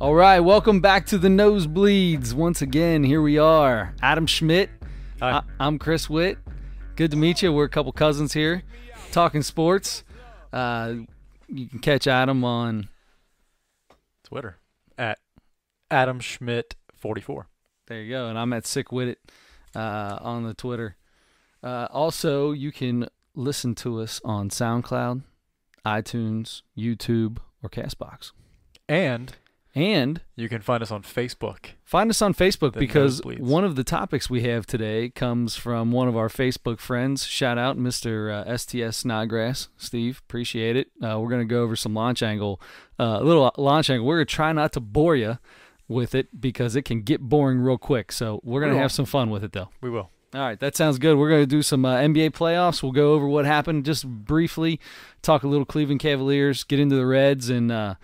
All right, welcome back to the Nosebleeds. Once again, here we are. Adam Schmidt. Hi. I'm Chris Witt. Good to meet you. We're a couple cousins here talking sports. You can catch Adam on Twitter at Adam Schmidt 44. There you go. And I'm at Sick With It on the Twitter. Also, you can listen to us on SoundCloud, iTunes, YouTube, or CastBox. And you can find us on Facebook. Find us on Facebook because Nosebleeds. one of the topics we have today comes from one of our Facebook friends. Shout out, Mr. STS Snodgrass. Steve, appreciate it. We're going to go over some launch angle, a little launch angle. We're going to try not to bore you with it because it can get boring real quick. So we're going to have some fun with it, though. We will. All right, that sounds good. We're going to do some NBA playoffs. We'll go over what happened just briefly, talk a little Cleveland Cavaliers, get into the Reds, and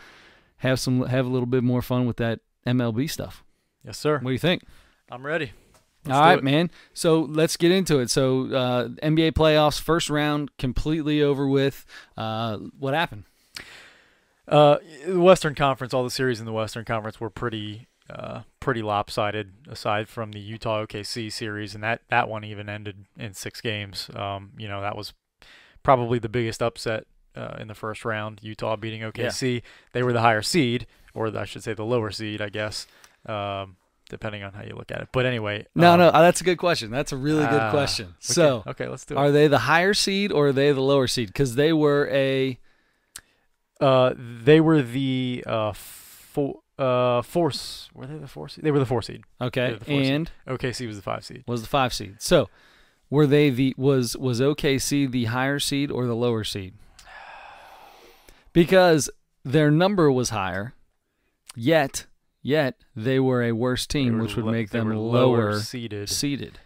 have a little bit more fun with that MLB stuff. Yes, sir. What do you think? I'm ready. All right, man. So let's get into it. So NBA playoffs, first round, completely over with. What happened? The Western Conference, all the series in the Western Conference were pretty lopsided, aside from the Utah OKC series, and that one even ended in 6 games. That was probably the biggest upset in the first round. Utah beating OKC. Yeah. They were the higher seed, or I should say the lower seed, I guess, depending on how you look at it. But anyway. No, that's a good question. That's a really good question. Okay, let's do it. Are they the higher seed or are they the lower seed? Because they were the force. Were they the 4 seed? They were the 4 seed. Okay, and OKC was the 5 seed. Was the 5 seed. So, were they was OKC the higher seed or the lower seed? Because their number was higher, yet they were a worse team, which would make them lower seeded.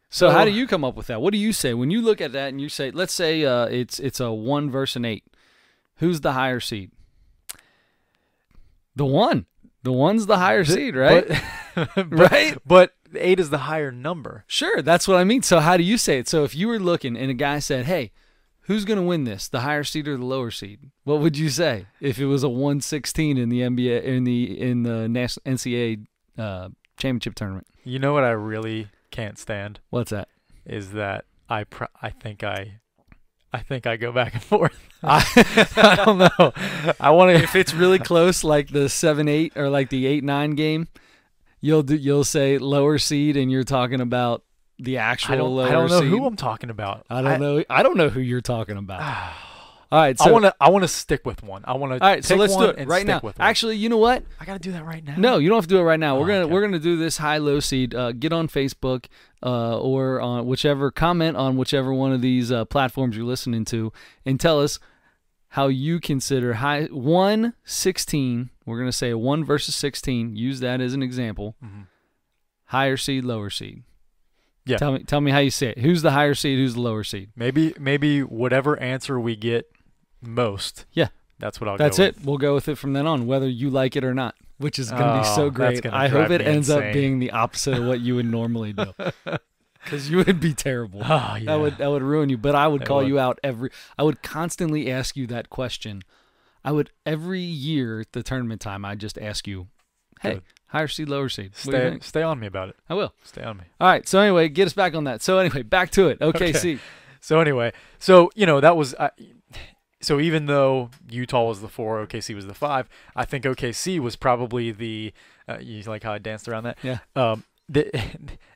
So how do you come up with that? What do you say when you look at that and you say, let's say it's a 1 versus an 8? Who's the higher seed? The 1. The 1's the higher seed, right? Right? But 8 is the higher number. Sure, that's what I mean. So how do you say it? So if you were looking and a guy said, hey, who's going to win this, the higher seed or the lower seed? What would you say if it was a 1-16 in the NBA in the NCAA championship tournament? You know what I really can't stand? What's that? Is that I think I go back and forth. I don't know. I want to. If it's really close, like the 7-8 or like the 8-9 game, you'll say lower seed, and you're talking about the actual lower seed. I don't know who I'm talking about. I don't know who you're talking about. All right, so I want to stick with one. All right, so let's do it right now. Actually, you know what? I got to do that right now. No, you don't have to do it right now. We're gonna do this high-low seed. Get on Facebook or on whichever, comment on whichever one of these platforms you're listening to, and tell us how you consider 1-16. We're gonna say a 1 versus 16. Use that as an example. Mm-hmm. Higher seed, lower seed. Yeah. Tell me how you say it. Who's the higher seed? Who's the lower seed? Maybe whatever answer we get most. Yeah. That's what I'll go with. That's it. We'll go with it from then on, whether you like it or not, which is going to be so great. I hope it ends up being the opposite of what you would normally do. Because you would be terrible. Oh, yeah. That would ruin you. But I would call you out I would constantly ask you that question. Every year at the tournament time, I'd just ask you, hey, good. Higher seed, lower seed. Stay on me about it. I will. Stay on me. All right. So anyway, get us back on that. So anyway, back to it. OKC. Okay. So anyway, that was so even though Utah was the 4, OKC was the 5, I think OKC was probably the you like how I danced around that? Yeah. The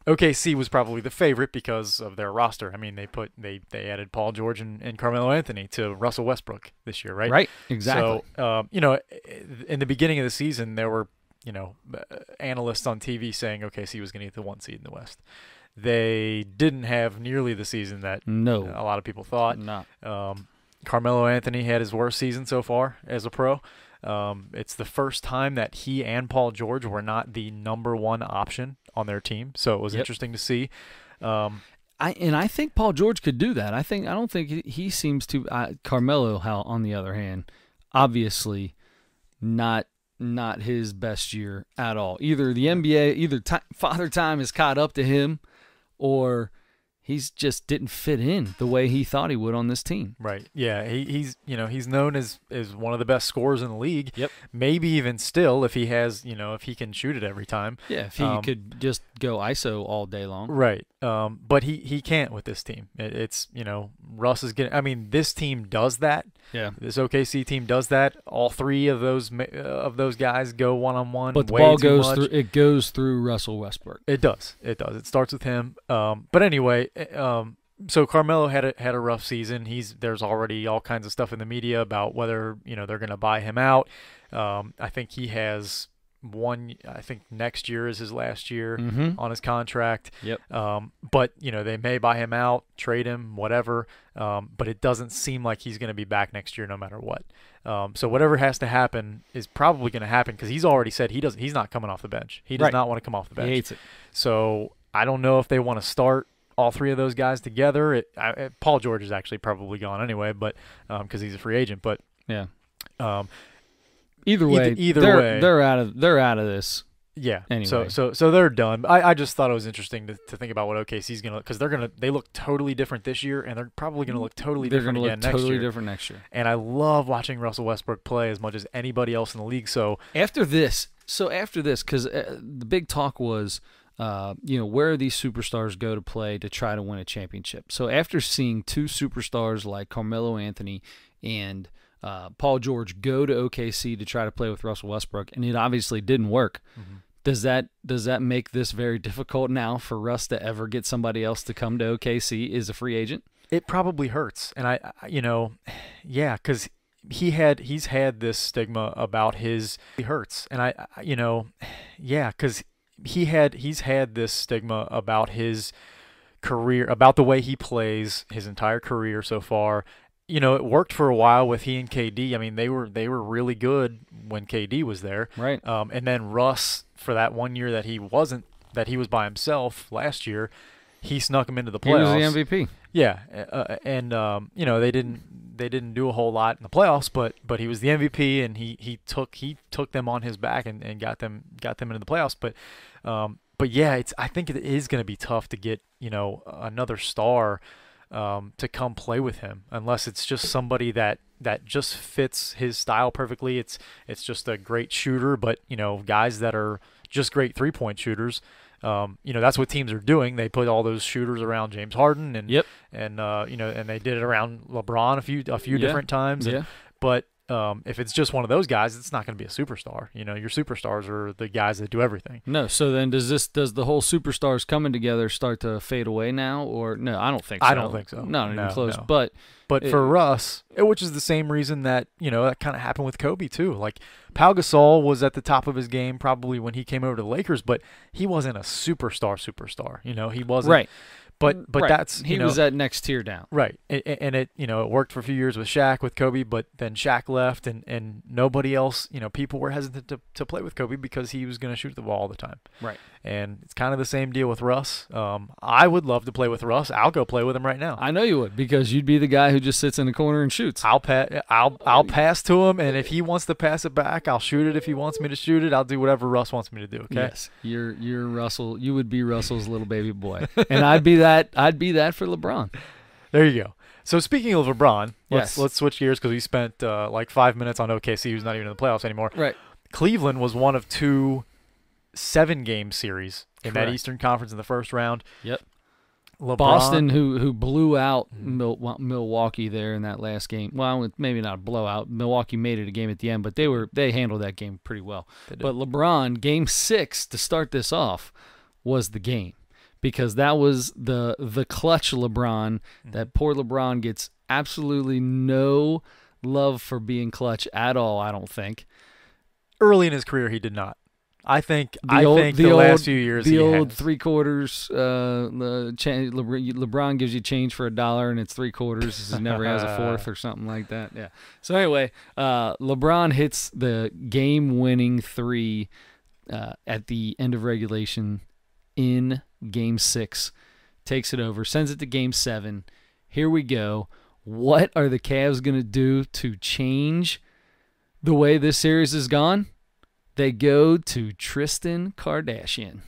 OKC was probably the favorite because of their roster. I mean, they added Paul George and Carmelo Anthony to Russell Westbrook this year, right? Right. Exactly. So in the beginning of the season, there were analysts on TV saying OKC was going to get the 1 seed in the West. They didn't have nearly the season that a lot of people thought. No. Carmelo Anthony had his worst season so far as a pro. It's the first time that he and Paul George were not the number 1 option on their team, so it was interesting to see. I think Paul George could do that. I don't think he seems to. Carmelo, on the other hand, obviously not his best year at all. Either the NBA, Father Time has caught up to him, or he's just didn't fit in the way he thought he would on this team. Right. Yeah. He's he's known as one of the best scorers in the league. Yep. Maybe even still if he has if he can shoot it every time. Yeah. If he could just go ISO all day long. Right. But he can't with this team. It's Russ is getting. I mean, this team does that. Yeah. This OKC team does that. All three of those guys go one-on-one. But the ball goes through. It goes through Russell Westbrook. It does. It does. It starts with him. But anyway, so Carmelo had a rough season. There's already all kinds of stuff in the media about whether they're going to buy him out. I think he has I think next year is his last year on his contract. Yep. But they may buy him out, trade him, whatever. But it doesn't seem like he's going to be back next year, no matter what. So whatever has to happen is probably going to happen because he's already said he's not coming off the bench. He does not want to come off the bench. He hates it. So I don't know if they want to start all three of those guys together. Paul George is actually probably gone anyway, but because he's a free agent. But yeah. Either way, they're out of this. Yeah. Anyway. So they're done. I just thought it was interesting to think about what OKC's gonna, because they look totally different this year, and they're probably gonna look totally different again next year. Totally different next year. And I love watching Russell Westbrook play as much as anybody else in the league. So after this, because the big talk was, where these superstars go to play to try to win a championship. So after seeing two superstars like Carmelo Anthony and Paul George go to OKC to try to play with Russell Westbrook, and it obviously didn't work. Mm-hmm. Does that make this very difficult now for Russ to ever get somebody else to come to OKC as a free agent? It probably hurts, and because he's had this stigma about his. It hurts, and because he's had this stigma about his career, about the way he plays his entire career so far. It worked for a while with he and KD. I mean, they were really good when KD was there. Right. And then Russ, for that 1 year that he was by himself last year, he snuck him into the playoffs. He was the MVP. Yeah. They didn't do a whole lot in the playoffs, but he was the MVP, and he took them on his back and got them into the playoffs. But yeah, I think it is going to be tough to get another star to come play with him, unless it's just somebody that just fits his style perfectly. It's just a great shooter, but guys that are just great 3-point shooters. That's what teams are doing. They put all those shooters around James Harden, and and they did it around LeBron a few different times. Yeah. But if it's just one of those guys, it's not going to be a superstar. Your superstars are the guys that do everything. No. So then does the whole superstars coming together start to fade away now, or no? I don't think so. I don't think so. Not even close. No. But for Russ, which is the same reason that that kind of happened with Kobe too. Like Pau Gasol was at the top of his game probably when he came over to the Lakers, but he wasn't a superstar. He wasn't. Right. But that's he was that next tier down. Right. And it it worked for a few years with Shaq, with Kobe, but then Shaq left, and nobody else, people were hesitant to play with Kobe because he was going to shoot the ball all the time. Right. And it's kind of the same deal with Russ. I would love to play with Russ. I'll go play with him right now. I know you would, because you'd be the guy who just sits in the corner and shoots. I'll pass to him, and if he wants to pass it back, I'll shoot it. If he wants me to shoot it, I'll do whatever Russ wants me to do. Okay. Yes. You're Russell. You would be Russell's little baby boy, and I'd be that for LeBron. There you go. So speaking of LeBron, let's switch gears, because we spent like 5 minutes on OKC, who's not even in the playoffs anymore. Right. Cleveland was one of 2 7-game series in that Correct. Eastern Conference in the first round. Yep. LeBron, Boston, who blew out Milwaukee there in that last game. Well, maybe not a blowout. Milwaukee made it a game at the end, but they handled that game pretty well. But LeBron, Game 6 to start this off, was the game, because that was the clutch LeBron. That poor LeBron gets absolutely no love for being clutch at all, I don't think. Early in his career, he did not. I think the last few years the old has. 3/4. LeBron gives you change for $1 and it's 3/4. He never has a fourth or something like that. Yeah. So anyway, LeBron hits the game-winning 3 at the end of regulation in Game 6, takes it over, sends it to Game 7. Here we go. What are the Cavs going to do to change the way this series has gone? They go to Tristan Kardashian.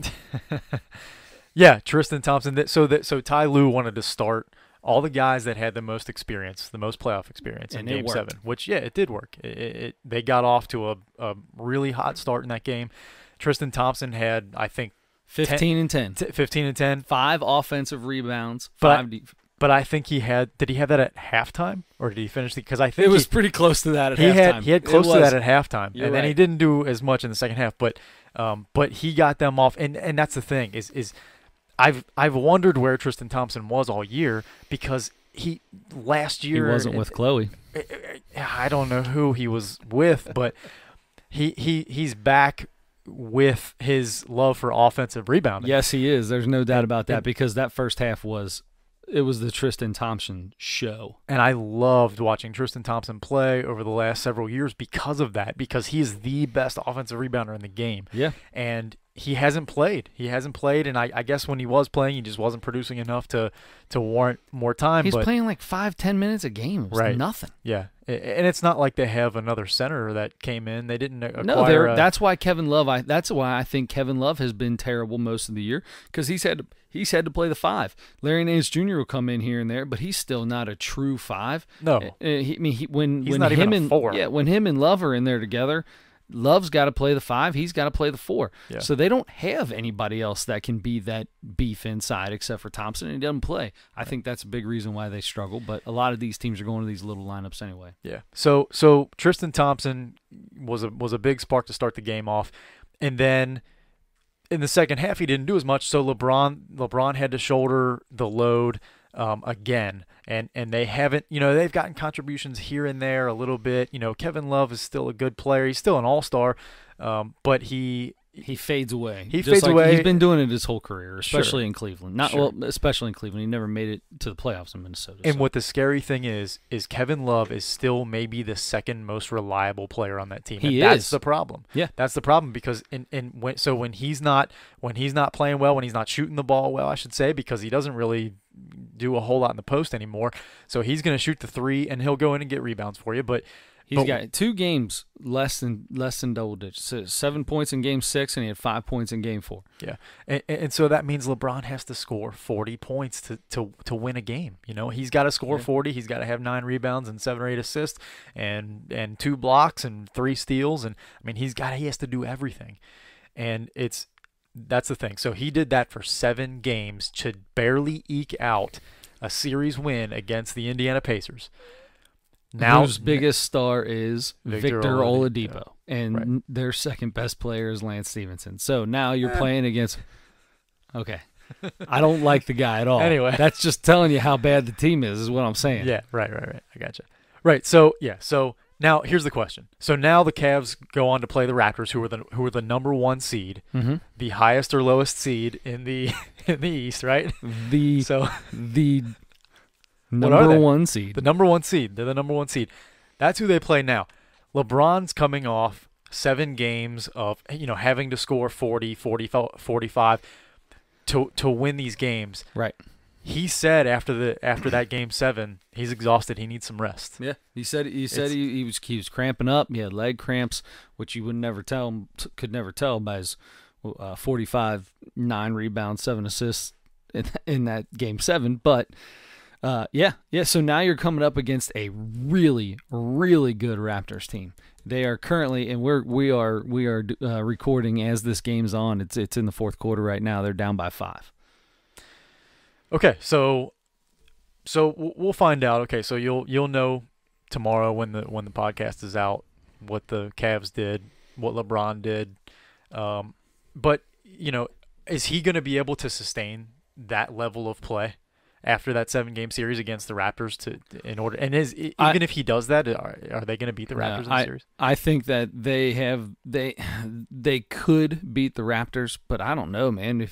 Yeah, Tristan Thompson. So Ty Lue wanted to start all the guys that had the most experience, the most playoff experience in And it Game worked. 7, which, yeah, it did work. They got off to a really hot start in that game. Tristan Thompson had, I think, 15 and 10. 15 and 10. 5 offensive rebounds. But I think did he have that at halftime, or did he finish because I think it was pretty close to that at halftime. He had close to that at halftime, You're and then right. he didn't do as much in the second half. But he got them off, and that's the thing is I've wondered where Tristan Thompson was all year, because last year he wasn't with Chloe. I don't know who he was with, but he's back with his love for offensive rebounding. Yes, he is. There's no doubt about that, because that first half was the Tristan Thompson show. And I loved watching Tristan Thompson play over the last several years because of that, because he is the best offensive rebounder in the game. Yeah. And he hasn't played. And I guess when he was playing, he just wasn't producing enough to warrant more time. He's playing like 5-10 minutes a game. It was right. nothing. Yeah. And it's not like they have another center that came in. They didn't acquire that's why Kevin Love. That's why I think Kevin Love has been terrible most of the year, because he's had to play the 5. Larry Nance Jr. will come in here and there, but he's still not a true 5. No, when not him even a and 4. Yeah, when him and Love are in there together, Love's got to play the 5. He's got to play the 4. Yeah. So they don't have anybody else that can be that beef inside except for Thompson, and he doesn't play. I think that's a big reason why they struggle. But a lot of these teams are going to these little lineups anyway. Yeah. So Tristan Thompson was a big spark to start the game off, and then in the second half he didn't do as much. So LeBron had to shoulder the load again. And they haven't, they've gotten contributions here and there a little bit. Kevin Love is still a good player. He's still an all-star, but he fades away. He fades away. He's been doing it his whole career, especially Sure. in Cleveland. Especially in Cleveland. He never made it to the playoffs in Minnesota. And what the scary thing is Kevin Love is still maybe the second most reliable player on that team. That's the problem. Yeah, that's the problem, because when he's not playing well, when he's not shooting the ball well, I should say, because he doesn't really do a whole lot in the post anymore. So he's going to shoot the 3 and he'll go in and get rebounds for you, but he's got 2 games less than double digits. So 7 points in game 6, and he had 5 points in game 4. Yeah, and so that means LeBron has to score 40 points to win a game. He's got to score 40. He's got to have 9 rebounds and 7 or 8 assists and 2 blocks and 3 steals. And I mean, he has to do everything, and that's the thing. So he did that for 7 games to barely eke out a series win against the Indiana Pacers. Now, whose biggest star is Victor Oladipo, and right. Their second best player is Lance Stevenson. So now you're playing against. Okay, I don't like the guy at all. Anyway, that's just telling you how bad the team is what I'm saying. Yeah, right. I gotcha. Right. So now here's the question. So now the Cavs go on to play the Raptors, who are the number 1 seed, the highest or lowest seed in the East, right? The number 1 seed. The number 1 seed. They're the number 1 seed. That's who they play now. LeBron's coming off 7 games of having to score 40, 45 to win these games. Right. He said after that game 7, he's exhausted. He needs some rest. Yeah, he said he was cramping up. He had leg cramps, which you could never tell by his 45, 9 rebounds, 7 assists in that game 7. But yeah. So now you're coming up against a really, really good Raptors team. They are currently, and we are recording as this game's on. It's in the 4th quarter right now. They're down by 5. Okay, so we'll find out. Okay, so you'll know tomorrow when the podcast is out what the Cavs did, what LeBron did. But is he going to be able to sustain that level of play after that 7-game series against the Raptors even if he does that, are they going to beat the Raptors in the series? I think that they could beat the Raptors, but I don't know, man.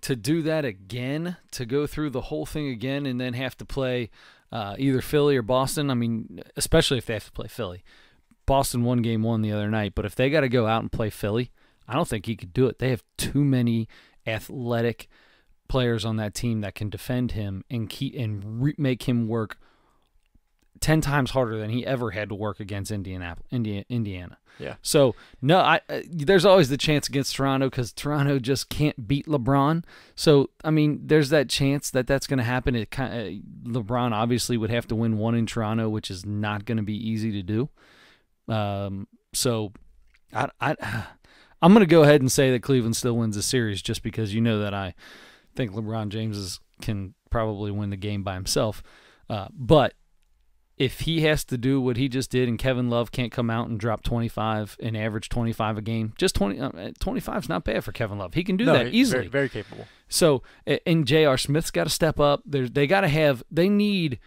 To do that again, to go through the whole thing again, and then have to play either Philly or Boston. I mean, especially if they have to play Philly. Boston won game 1 the other night, but if they got to go out and play Philly, I don't think he could do it. They have too many athletic players on that team that can defend him and make him work 10 times harder than he ever had to work against Indiana. Yeah. So, no, there's always the chance against Toronto because Toronto just can't beat LeBron. So, I mean, there's that chance that that's going to happen. LeBron obviously would have to win one in Toronto, which is not going to be easy to do. So, I'm going to go ahead and say that Cleveland still wins the series just because you know that I think LeBron James can probably win the game by himself. But if he has to do what he just did and Kevin Love can't come out and drop 25 and average 25 a game, just 25 is not bad for Kevin Love. He can do that easily. Very, very capable. So, and J.R. Smith's got to step up. They need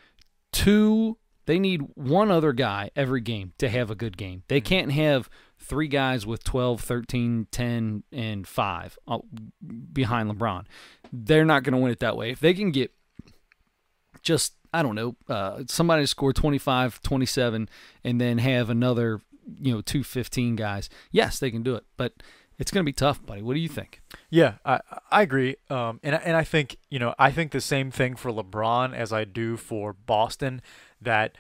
one other guy every game to have a good game. They can't have 3 guys with 12, 13, 10, and 5 behind LeBron. They're not going to win it that way. If they can get just, I don't know, somebody to score 25, 27, and then have another, 2-15 guys, yes, they can do it. But it's going to be tough, buddy. What do you think? Yeah, I agree. And I think, I think the same thing for LeBron as I do for Boston, that,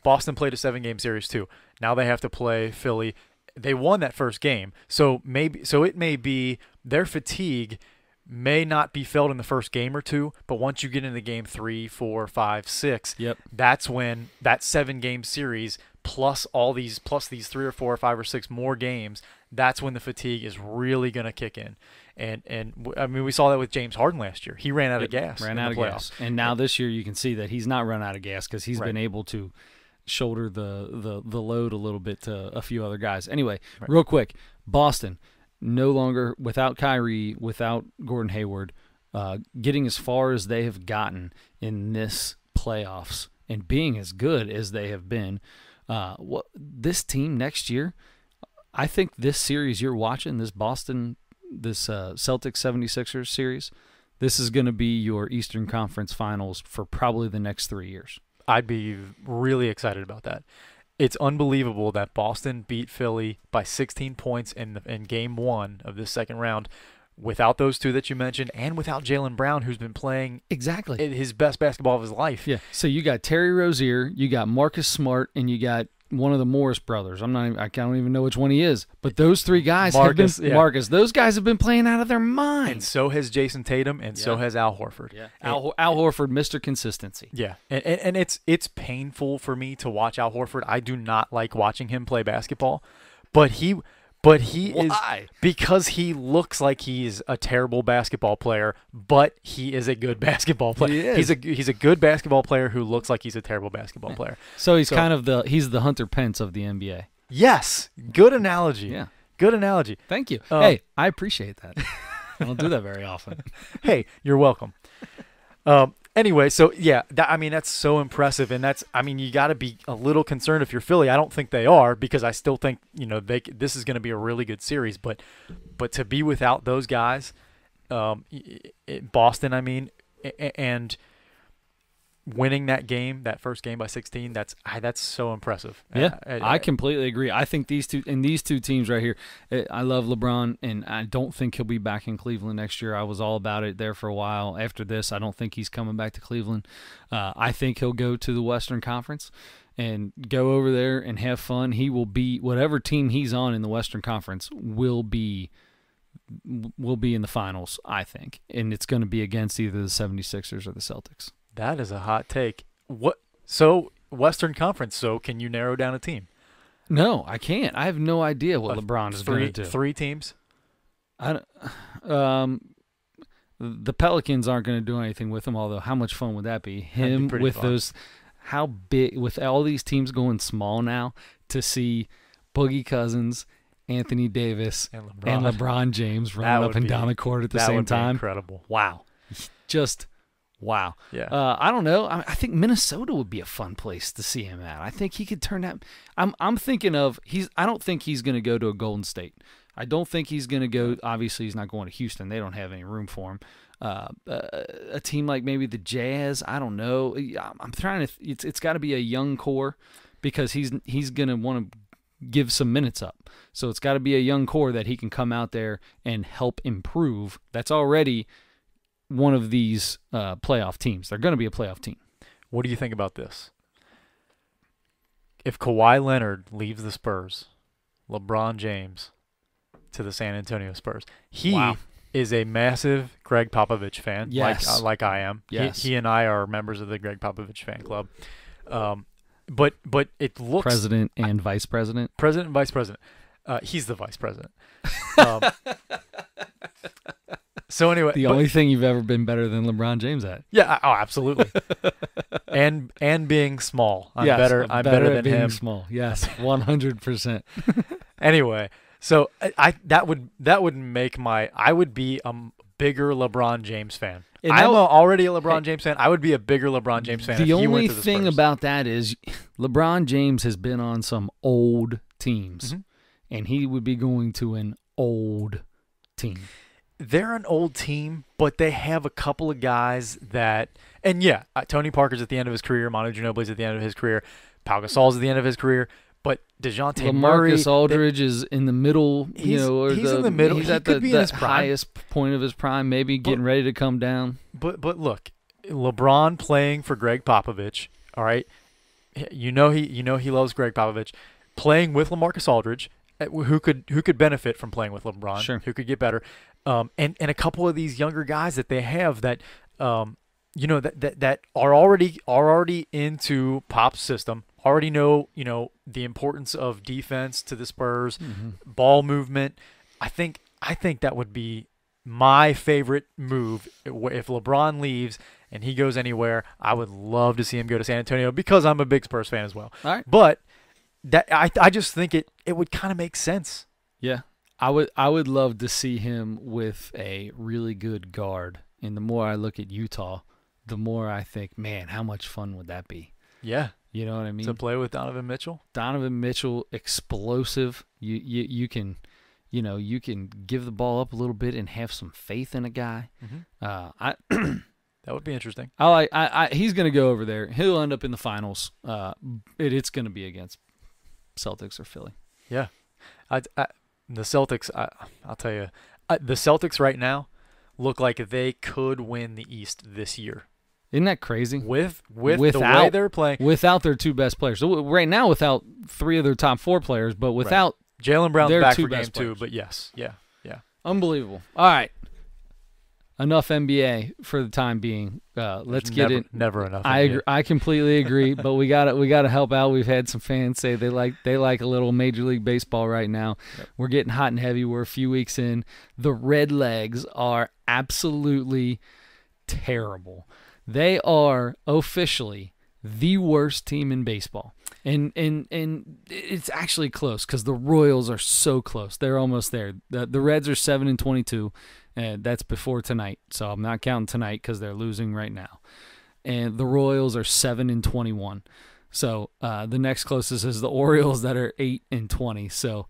Boston played a 7-game series too. Now they have to play Philly. They won that first game. So it may be their fatigue may not be felt in the first game or two, but once you get into game 3, 4, 5, 6, that's when that 7-game series plus these 3 or 4 or 5 or 6 more games, that's when the fatigue is really going to kick in. And I mean, we saw that with James Harden last year. He ran out of gas. And now this year you can see that he's not run out of gas because he's been able to shoulder the load a little bit to a few other guys. Anyway, real quick, Boston, no longer without Kyrie, without Gordon Hayward, getting as far as they have gotten in this playoffs and being as good as they have been. This team next year, I think this series you're watching, this Celtics 76ers series, this is going to be your Eastern Conference Finals for probably the next 3 years. I'd be really excited about that. It's unbelievable that Boston beat Philly by 16 points in Game 1 of this second round without those two that you mentioned and without Jaylen Brown, who's been playing his best basketball of his life. Yeah. So you got Terry Rozier, you got Marcus Smart, and you got one of the Morris brothers. I don't even know which one he is. But those 3 guys Marcus, those guys have been playing out of their minds. And so has Jason Tatum, and so has Al Horford. Yeah. Al Horford, Mr. Consistency. Yeah. And it's painful for me to watch Al Horford. I do not like watching him play basketball. But he is, because he looks like he's a terrible basketball player, but he is a good basketball player. He's a good basketball player who looks like he's a terrible basketball player. So he's he's the Hunter Pence of the NBA. Yes, good analogy. Yeah, good analogy. Thank you. Hey, I appreciate that. I don't do that very often. Hey, you're welcome. Anyway, so yeah, that's so impressive, and you got to be a little concerned if you're Philly. I don't think they are, because I still think this is going to be a really good series. But to be without those guys, Boston, and winning that first game by 16, that's so impressive. Yeah, I completely agree. I think these two teams right here, I love LeBron, and I don't think he'll be back in Cleveland next year. I was all about it there for a while. After this, I don't think he's coming back to Cleveland. I think he'll go to the Western Conference and go over there and have fun. He will be, whatever team he's on in the Western Conference will be in the finals, I think. And it's going to be against either the 76ers or the Celtics. That is a hot take. So Western Conference. So can you narrow down a team? No, I can't. I have no idea what LeBron is going to do. 3 teams. The Pelicans aren't going to do anything with him. Although, how much fun would that be? Him with fun. Those, how big with all these teams going small now, to see Boogie Cousins, Anthony Davis, and LeBron James running up and down the court at the same time. Incredible. Wow, just. Wow. Yeah. I don't know. I think Minnesota would be a fun place to see him at. I think he could turn that. I'm thinking of I don't think he's going to go to a Golden State. I don't think he's going to go. Obviously, he's not going to Houston. They don't have any room for him. A team like maybe the Jazz. I don't know. I'm trying to. It's got to be a young core, because he's going to want to give some minutes up. So it's got to be a young core that he can come out there and help improve. That's already one of these playoff teams. They're going to be a playoff team. What do you think about this? if Kawhi Leonard leaves the Spurs, LeBron James to the San Antonio Spurs, he is a massive Greg Popovich fan, Yes. like I am. Yes. He and I are members of the Greg Popovich fan club. But it looks President and vice president. President and vice president. He's the vice president. So anyway, The only thing you've ever been better than LeBron James at. yeah, oh, absolutely. and being small, I'm Yes, better at than being him. small. Yes, 100%. Anyway, so that would make I would be a bigger LeBron James fan. And I'm already a LeBron James fan. I would be a bigger LeBron James fan. The if he only went to the thing Spurs. about that is LeBron James has been on some old teams, and he would be going to an old team. They're an old team, but they have a couple of guys that, and yeah, Tony Parker's at the end of his career, Manu Ginobili's at the end of his career, Pau Gasol's at the end of his career, but DeJounte Murray, LaMarcus Aldridge is in the middle, he's in the middle. He's He at could be in the his prime. highest point of his prime, maybe getting ready to come down. But look, LeBron playing for Greg Popovich, all right, he loves Greg Popovich, playing with LaMarcus Aldridge, who could benefit from playing with LeBron, Sure. who could get better, and a couple of these younger guys that they have that that are already into Pop's system, already know the importance of defense to the Spurs, ball movement. I think that would be my favorite move if LeBron leaves and he goes anywhere. I would love to see him go to San Antonio because I'm a big Spurs fan as well. All right. But that I just think it would kind of make sense. Yeah, I would love to see him with a really good guard. And the more I look at Utah, the more I think, man, how much fun would that be? Yeah. You know what I mean? To play with Donovan Mitchell? Donovan Mitchell, explosive. You can give the ball up a little bit and have some faith in a guy. That would be interesting. He's going to go over there. He'll end up in the finals. It's going to be against Celtics or Philly. Yeah. The Celtics, I'll tell you, the Celtics right now look like they could win the East this year. Isn't that crazy? With the way they're playing. Without their two best players. So right now without three of their top four players, but without Jaylen Brown's their back two for game best 2, players. but yes. Yeah. Unbelievable. All right. Enough NBA for the time being. Let's get it. Never enough. I completely agree, but we got to help out. We've had some fans say they like a little Major League Baseball right now. Yep. We're getting hot and heavy. We're a few weeks in. The Redlegs are absolutely terrible. They are officially the worst team in baseball. And it's actually close because the Royals are so close. They're almost there. The Reds are 7-22, and that's before tonight. So I'm not counting tonight because they're losing right now. And the Royals are 7-21. So the next closest is the Orioles that are 8-20. So,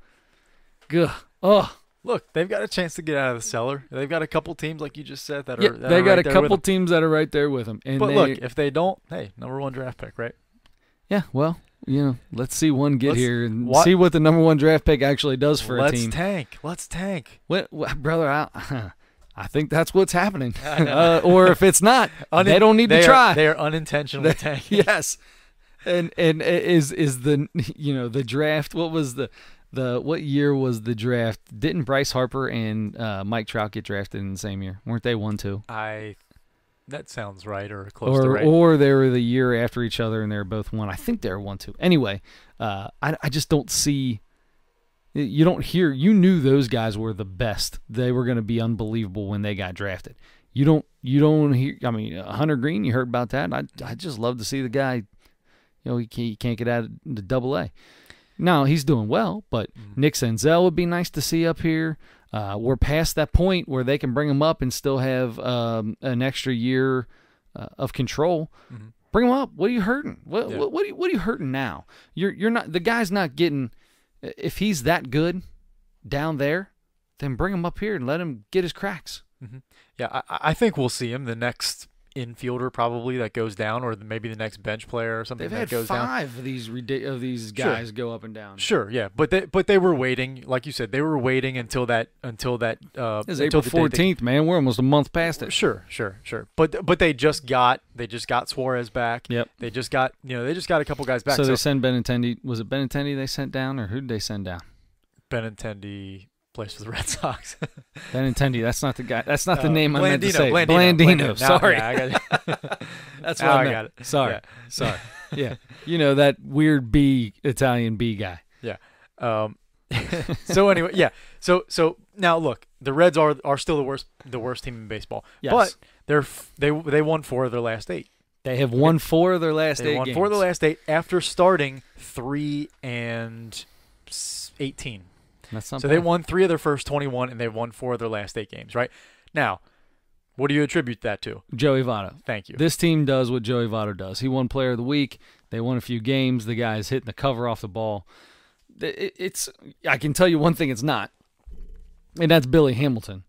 Look, they've got a chance to get out of the cellar. They've got a couple teams, like you just said, that are. That they are got right a there couple with them. teams that are right there with them. And But look, if they don't, hey, number 1 draft pick, right? Yeah, well, let's see one get here and what? see what the number 1 draft pick actually does for a team. Let's tank. What, brother, I think that's what's happening. Or if it's not, they don't need to try. They are unintentionally tanking. Yes. And is the draft, what was what year was the draft? Didn't Bryce Harper and Mike Trout get drafted in the same year? Weren't they 1-2? That sounds right, or close to right. Or they were the year after each other and they were both 1. I think they were 1-2. Anyway, I just don't see. You don't hear. You knew those guys were the best. They were going to be unbelievable when they got drafted. You don't hear. I mean, Hunter Green. You heard about that. I just love to see the guy. He can't get out into Double-A. No, he's doing well, but Nick Senzel would be nice to see up here. We're past that point where they can bring him up and still have an extra year of control. Mm-hmm. Bring him up. What are you hurting? What are you hurting now? You're not, the guy's not getting. If he's that good down there, then bring him up here and let him get his cracks. Mm-hmm. Yeah, I think we'll see him the next infielder probably that goes down, or maybe the next bench player or something that goes down. They've had 5 of these guys go up and down. Sure, yeah, but they were waiting, like you said, they were waiting until that It's April 14th, man. We're almost a month past it. Sure. But they just got Suarez back. Yep. They just got a couple guys back. So they send Benintendi. Was it Benintendi they sent down, or who did they send down? Benintendi plays for the Red Sox. Benintendi. That's not the guy. That's not the name I meant to say. Blandino. Sorry. Now, yeah, I got it. That's what I meant. got it. Sorry. Sorry. Yeah. You know, that weird Italian B guy. Yeah. So anyway, yeah. So now look, the Reds are still the worst team in baseball. Yes. But they won 4 of their last 8. They have won 4 of their last 8 games. They won 4 of the last 8 after starting 3-18. That's not So bad. they won 3 of their first 21, and they've won 4 of their last 8 games. Right now, what do you attribute that to? Joey Votto. Thank you. This team does what Joey Votto does. He won Player of the Week. They won a few games. The guy's hitting the cover off the ball. I can tell you one thing it's not, and that's Billy Hamilton.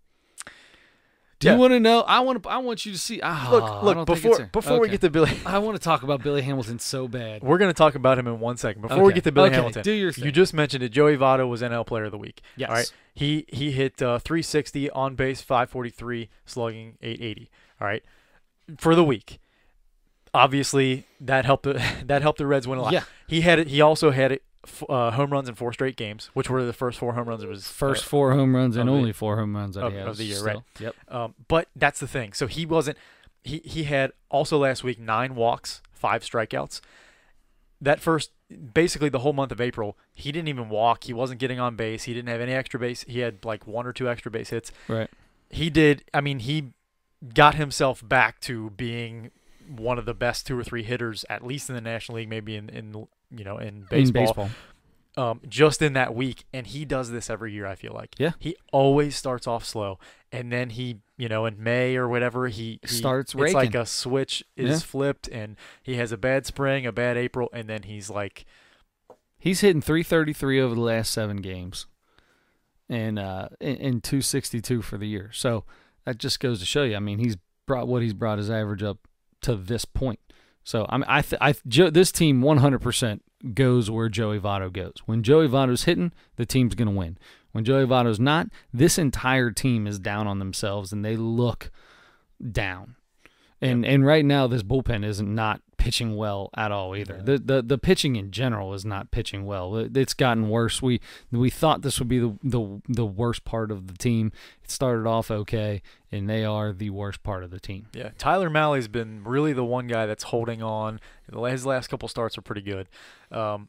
Do you want to know? I want you to see. Look. Before we get to Billy, I want to talk about Billy Hamilton so bad. We're going to talk about him in 1 second. Before we get to Billy Hamilton, do your thing. You just mentioned it. Joey Votto was NL Player of the Week. Yes. All right. He hit 360 on base, 543, slugging 880. All right. For the week. Obviously, that helped the Reds win a lot. Yeah. He also had home runs in 4 straight games, which were the first 4 home runs of his first 4 home runs and only 4 home runs that he has of the year, still. right? Yep. But that's the thing. So he wasn't. He had also last week 9 walks, 5 strikeouts. That basically the whole month of April, he didn't even walk. He wasn't getting on base. He didn't have any extra base. He had like 1 or 2 extra base hits. Right. He did. I mean, he got himself back to being one of the best 2 or 3 hitters, at least in the National League, maybe in baseball. In baseball. Just in that week, and he does this every year, I feel like. Yeah. He always starts off slow, and then he, in May or whatever, he starts raking. It's like a switch is flipped, and he has a bad spring, a bad April, and then he's hitting 333 over the last 7 games, and 262 for the year. So that just goes to show you. I mean, he's brought his average up to this point. So I mean, this team 100% goes where Joey Votto goes. When Joey Votto's hitting, the team's going to win. When Joey Votto's not, this entire team is down on themselves and they look down. And right now, this bullpen is not pitching well at all either. Yeah. The pitching in general is not pitching well. It's gotten worse. We thought this would be the worst part of the team. It started off okay, and they are the worst part of the team. Yeah, Tyler Mahle's been really the one guy that's holding on. His last couple starts are pretty good, and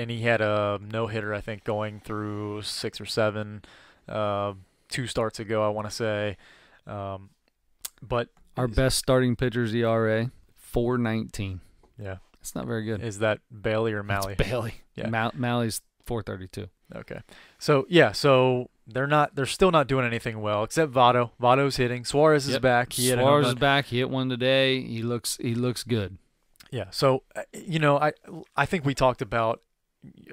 he had a no-hitter, I think, going through 6 or 7, 2 starts ago, I want to say, but. Our best starting pitcher's ERA, 4.19. Yeah. It's not very good. Is that Bailey or Mahle? It's Bailey. Yeah. Mahle's 4.32. Okay. So they're still not doing anything well except Votto. Votto's hitting. Suarez is back. Suarez is back. He hit one today. He looks good. Yeah. So I think we talked about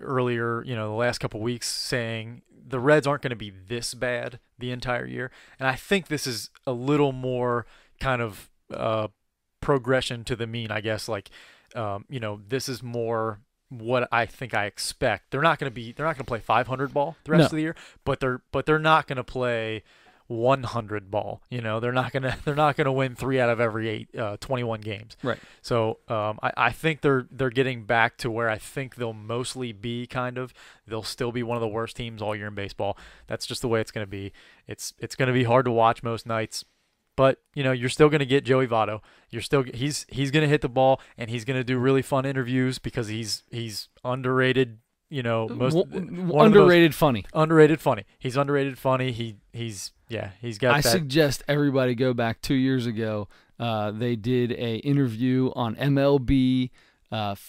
earlier, the last couple of weeks, saying the Reds aren't going to be this bad the entire year, and I think this is a little more kind of progression to the mean, I guess. This is more what I think I expect. They're not going to play 500 ball the rest of the year, but they're not going to play 100 ball. They're not going to win 3 out of every 21 games. Right. So I think they're getting back to where I think they'll mostly be. They'll still be one of the worst teams all year in baseball. That's just the way it's going to be. It's going to be hard to watch most nights. But you're still going to get Joey Votto. He's going to hit the ball, and he's going to do really fun interviews because he's underrated. Underrated funny. Underrated funny. He's underrated funny. He's got. I suggest everybody go back 2 years ago. They did a interview on MLB.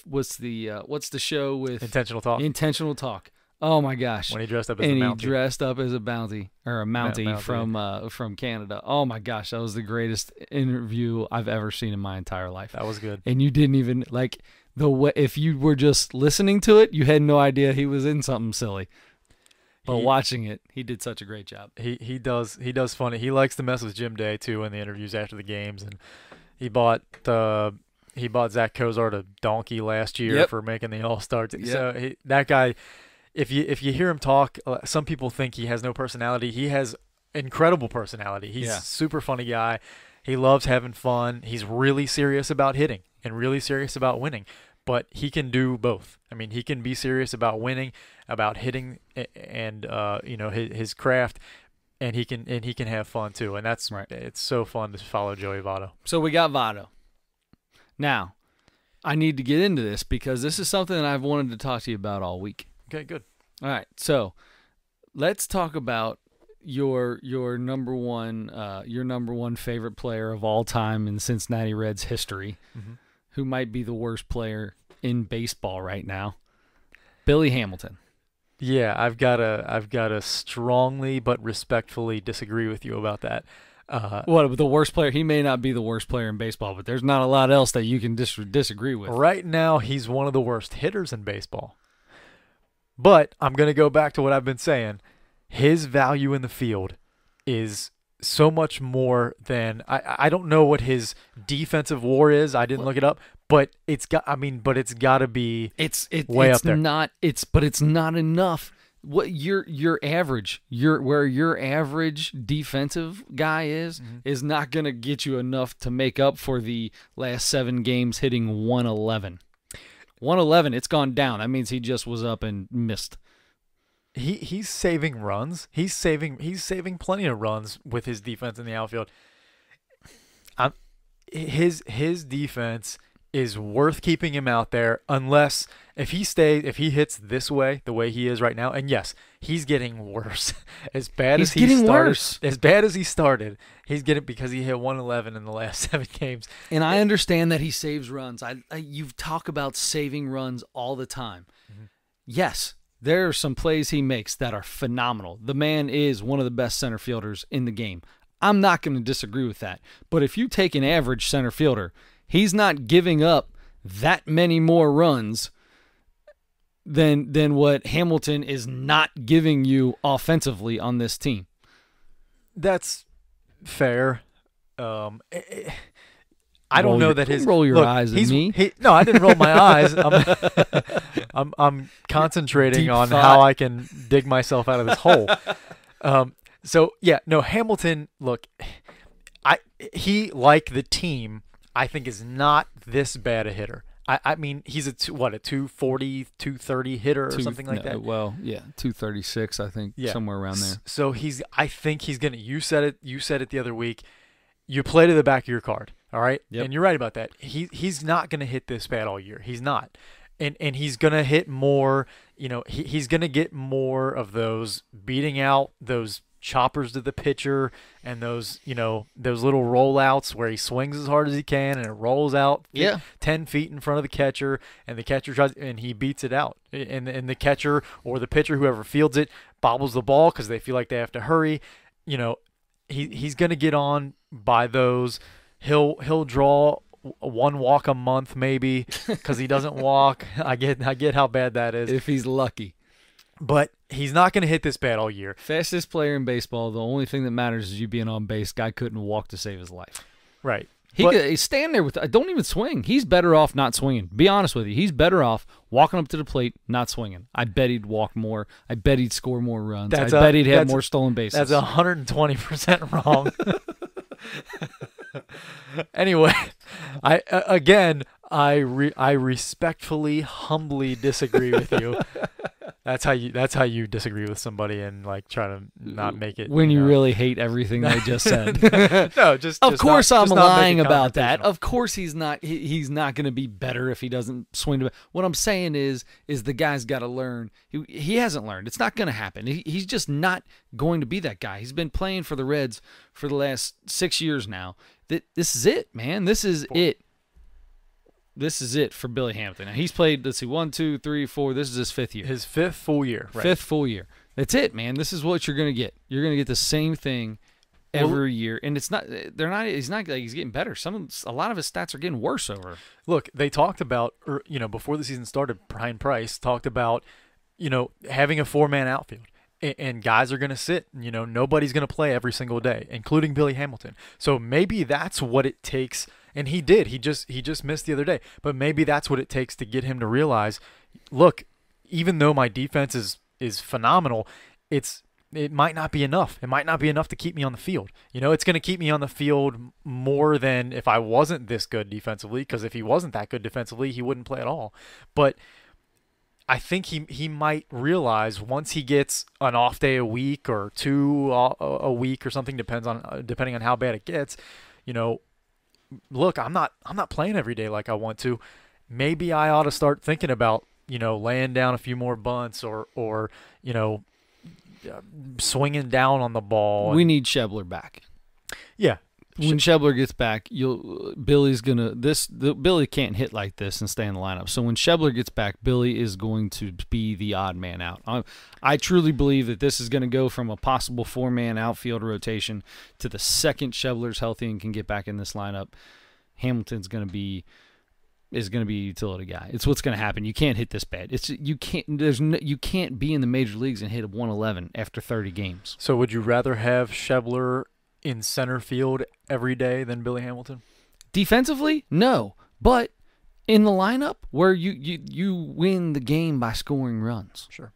What's the show with Intentional Talk? Intentional Talk. Oh my gosh! When he dressed up as a bounty or a Mountie from Canada. Oh my gosh, that was the greatest interview I've ever seen in my entire life. That was good. And you didn't even the way, if you were just listening to it, you had no idea he was in something silly. But watching it, he did such a great job. He does funny. He likes to mess with Jim Day too in the interviews after the games, and He bought Zach Cozart a donkey last year Yep. for making the All-Star team. Yep. So that guy, if you hear him talk, some people think he has no personality. He has incredible personality. He's a super funny guy. He loves having fun. He's really serious about hitting and really serious about winning. But he can do both. I mean, he can be serious about winning, about hitting, and his craft, and he can have fun too. And that's right. It's so fun to follow Joey Votto. So we got Votto. Now, I need to get into this because this is something that I've wanted to talk to you about all week. Okay, good. All right, so let's talk about your number one favorite player of all time in Cincinnati Reds history, who might be the worst player in baseball right now, Billy Hamilton. Yeah, I've got to strongly but respectfully disagree with you about that. What, the worst player? He may not be the worst player in baseball, but there's not a lot else that you can disagree with. Right now, he's one of the worst hitters in baseball. But I'm going to go back to what I've been saying. His value in the field is so much more than I don't know what his defensive WAR is. I didn't look it up, but it's got to be way up there. But it's not enough. What your average, where your average defensive guy is not going to get you enough to make up for the last 7 games hitting 111. 111, it's gone down. That means he just was up and missed. He's saving runs. He's saving plenty of runs with his defense in the outfield. His defense is worth keeping him out there unless if he hits this way, the way he is right now, and yes, he's getting worse. As bad as he started, he's getting because he hit 111 in the last 7 games. And I understand that he saves runs. You talk about saving runs all the time. Yes, there are some plays he makes that are phenomenal. The man is one of the best center fielders in the game. I'm not going to disagree with that. But if you take an average center fielder, he's not giving up that many more runs than what Hamilton is not giving you offensively on this team. That's fair. I don't know that his roll your eyes at me. No, I didn't roll my eyes. I'm concentrating Deep on thought. how I can dig myself out of this hole. Hamilton. Look, he like the team. I think is not this bad a hitter. I mean, he's a 240, 230 hitter or something like that. Well, yeah, 236, I think, somewhere around there. So I think he's gonna. You said it the other week. You play to the back of your card, all right? Yep. And you're right about that. He's not gonna hit this bad all year. He's not, and he's gonna hit more. He's gonna get more of those beating out those choppers to the pitcher and those little rollouts where he swings as hard as he can and it rolls out 10 feet in front of the catcher and the catcher tries and he beats it out and the catcher or the pitcher, whoever fields it, bobbles the ball because they feel like they have to hurry. He's going to get on by those. He'll draw 1 walk a month maybe because he doesn't walk. I get how bad that is if he's lucky. But he's not going to hit this bad all year. Fastest player in baseball. The only thing that matters is you being on base. Guy couldn't walk to save his life. Right. He could stand there with. Don't even swing. He's better off not swinging. Be honest with you. He's better off walking up to the plate, not swinging. I bet he'd walk more. I bet he'd score more runs. I bet he'd have more stolen bases. That's 120% wrong. Anyway, I respectfully, humbly disagree with you. That's how you disagree with somebody and like try to not make it when you really hate everything they just said. No, of course I'm lying about that. Of course he's not going to be better if he doesn't swing to. What I'm saying is the guy's got to learn. He hasn't learned. It's not going to happen. He's just not going to be that guy. He's been playing for the Reds for the last 6 years now. This is it, man. This is it. This is it for Billy Hamilton. Now, he's played, 1, 2, 3, 4. This is his 5th year. His 5th full year. Right. 5th full year. That's it, man. This is what you're going to get. You're going to get the same thing every year. And he's not like he's getting better. A lot of his stats are getting worse over. Look, they talked about, before the season started, Brian Price talked about, having a 4-man outfield. And guys are going to sit. Nobody's going to play every single day, including Billy Hamilton. So maybe that's what it takes And he did. He just missed the other day. But maybe that's what it takes to get him to realize, look, even though my defense is phenomenal, it might not be enough. It might not be enough to keep me on the field. It's going to keep me on the field more than if I wasn't this good defensively, because if he wasn't that good defensively, he wouldn't play at all. But I think he might realize once he gets an off day a week or two a week or something, depending on how bad it gets, look, I'm not playing every day like I want to. Maybe I ought to start thinking about, laying down a few more bunts or swinging down on the ball. We need Schebler back. Yeah. When Schebler gets back, Billy can't hit like this and stay in the lineup. So when Schebler gets back, Billy is going to be the odd man out. I truly believe that this is going to go from a possible 4-man outfield rotation to the second Schebler's healthy and can get back in this lineup. Hamilton's going to be a utility guy. It's what's going to happen. You can't hit this bad. You can't be in the major leagues and hit a 111 after 30 games. So would you rather have Schebler in center field every day than Billy Hamilton? Defensively, no. But in the lineup where you win the game by scoring runs. Sure.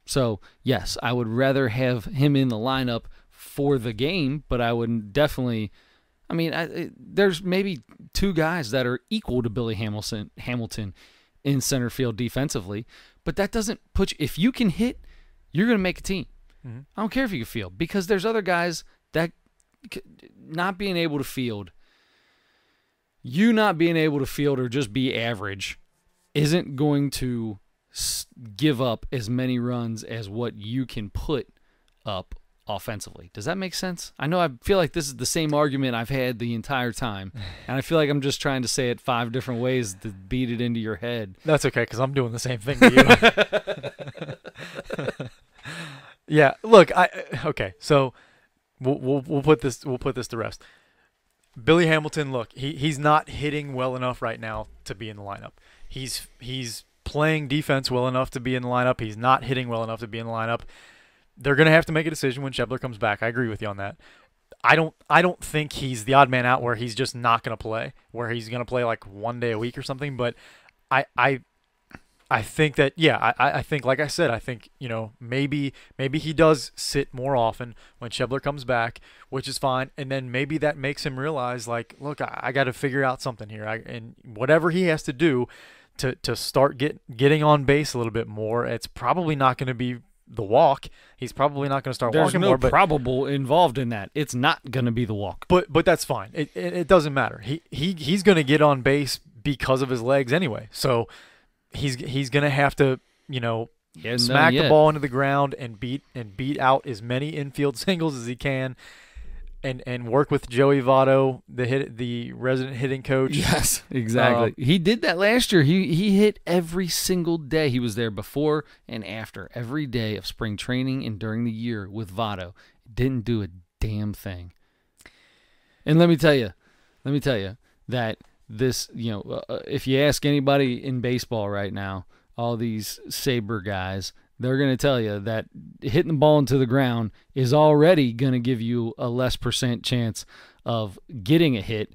So, yes, I would rather have him in the lineup for the game, but I would definitely – there's maybe two guys that are equal to Billy Hamilton in center field defensively, but that doesn't put you – if you can hit, you're going to make a team. Mm-hmm. I don't care if you can field, because there's other guys that – not being able to field, you not being able to field or just be average isn't going to give up as many runs as what you can put up offensively. Does that make sense? I know I feel like this is the same argument I've had the entire time, and I feel like I'm just trying to say it 5 different ways to beat it into your head. That's okay, because I'm doing the same thing to you. Yeah, look, okay, so We'll put this to rest. Billy Hamilton, look, he's not hitting well enough right now to be in the lineup. He's playing defense well enough to be in the lineup. He's not hitting well enough to be in the lineup. They're going to have to make a decision when Schebler comes back. I agree with you on that. I don't think he's the odd man out where he's just not going to play, where he's going to play like 1 day a week or something. But I think that, yeah, I think, like I said, I think, maybe he does sit more often when Schebler comes back, which is fine. And then maybe that makes him realize, like, look, I got to figure out something here. And whatever he has to do to start getting on base a little bit more, it's probably not going to be the walk. He's probably not going to start walking more. There's no probable involved in that. It's not going to be the walk. But that's fine. It doesn't matter. He's going to get on base because of his legs anyway. So he's gonna have to, smack the ball into the ground and beat out as many infield singles as he can, and work with Joey Votto, the resident hitting coach. Yes, exactly. He did that last year. He hit every single day. He was there before and after every day of spring training and during the year with Votto. Didn't do a damn thing. And let me tell you that. This, if you ask anybody in baseball right now, all these Sabre guys, they're going to tell you that hitting the ball into the ground is already going to give you a less % chance of getting a hit,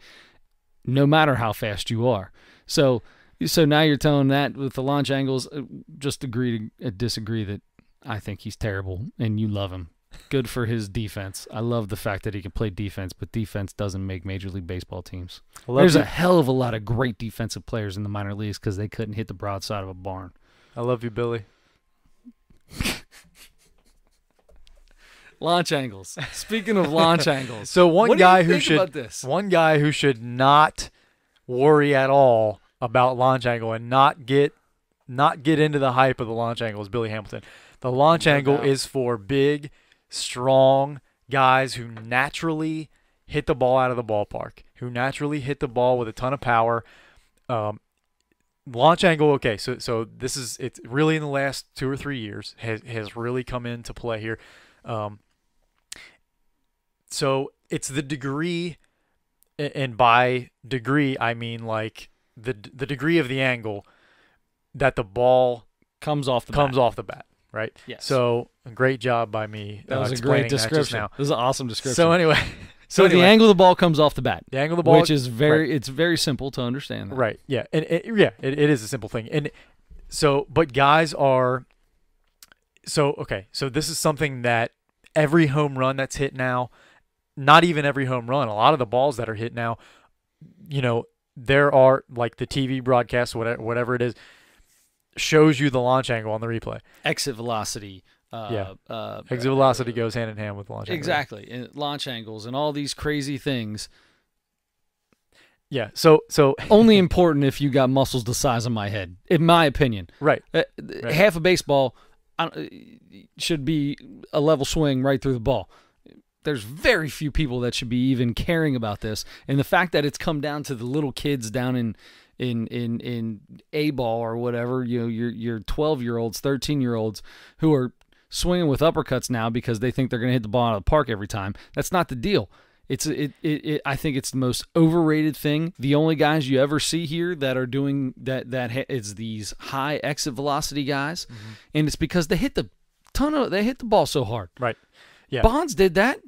no matter how fast you are. So now you're telling that with the launch angles, just agree to disagree that I think he's terrible and you love him. Good for his defense. I love the fact that he can play defense, but defense doesn't make Major League Baseball teams. There's a hell of a lot of great defensive players in the minor leagues because they couldn't hit the broadside of a barn. I love you, Billy. Launch angles. Speaking of launch angles, so one guy who should not worry at all about launch angle and not get into the hype of the launch angle is Billy Hamilton. The launch angle is for big, strong guys who naturally hit the ball out of the ballpark, who naturally hit the ball with a ton of power. Launch angle, okay, so it's really in the last 2 or 3 years has really come into play here. So it's the degree, and by degree I mean like the degree of the angle that the ball comes off the bat. Right? Yes. So great job by me. That was a great description. That this is an awesome description. So anyway, So anyway, the angle of the ball comes off the bat. The angle of the ball, which is it's very simple to understand. That. Right. Yeah. And it is a simple thing. And so, but guys are. So okay. So this is something that every home run that's hit now, not even every home run, a lot of the balls that are hit now, there are like the TV broadcast, whatever it is, shows you the launch angle on the replay. Exit velocity. Exit velocity goes hand in hand with launch angle. Exactly. And launch angles and all these crazy things. Yeah. So only important if you got muscles the size of my head, in my opinion. Right. Half a baseball should be a level swing right through the ball. There's very few people that should be even caring about this, and the fact that it's come down to the little kids down in A ball or whatever, your 12-year-olds, 13-year-olds who are swinging with uppercuts now because they think they're going to hit the ball out of the park every time. That's not the deal. I think it's the most overrated thing. The only guys you ever see here that are doing that is these high exit velocity guys, and it's because they hit the ball so hard. Right. Yeah. Bonds did that.